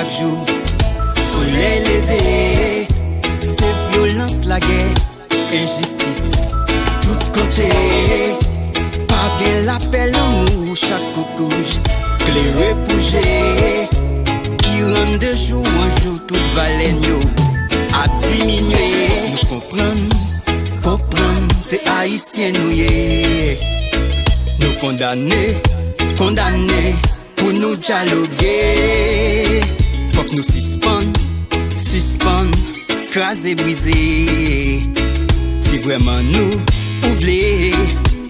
chaque jour. Soleil levé, c'est violence, la guerre, injustice, tout côté. Pas de l'appel l'amour, chaque coucouche, clairé pougé, qui rend de jour en jour toute valenio a diminué. Nous comprendre, c'est haïtien nous yé. Nous condamner pour nous dialoguer. Faut que nous suspendre, craser, briser. Si vraiment nous ouvrir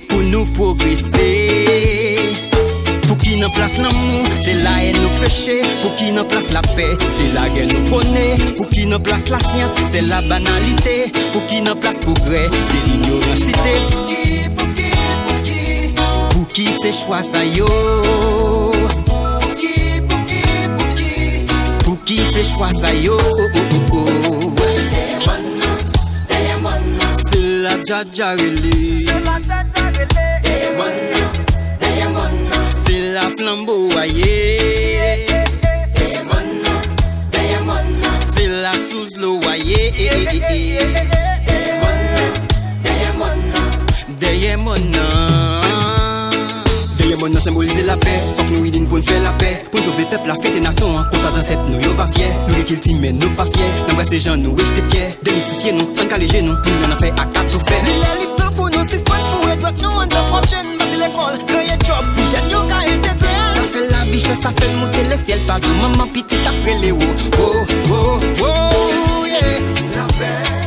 pour nous progresser. Pour qui n'en place l'amour, c'est la haine nous prêcher. Pour qui n'en place la paix, c'est la guerre nous prôner. Pour qui n'en place la science, c'est la banalité. Pour qui n'en place progrès, c'est l'ignorantité. Pour qui c'est choix ça yo? Pour qui c'est choix ça yo? C'est la Jaja relé. C'est la flamboyer. C'est la sous loyer. Derrière mon nom symboliser la paix. Faut que nous aidions pour nous faire la paix. Pour sauver le peuple, la fête des nations. Pour ça, ancêtres, nous y'en pas fiers. Nous les kills, mais nous pas fiers. Nous reste des gens, nous wesh des pierres. Démystifier nous, on caléger nous. Nous y'en a fait à quatre faire. Les livres pour nous, 6 points de fou. Et doit nous, on doit prendre chaîne. Bâtir l'école, créer job. Puis j'aime y'en qu'à intégrer. Ça fait la vie, ça fait monter le ciel. Pas de maman petite après les hauts. Oh, oh, oh, yeah. La paix.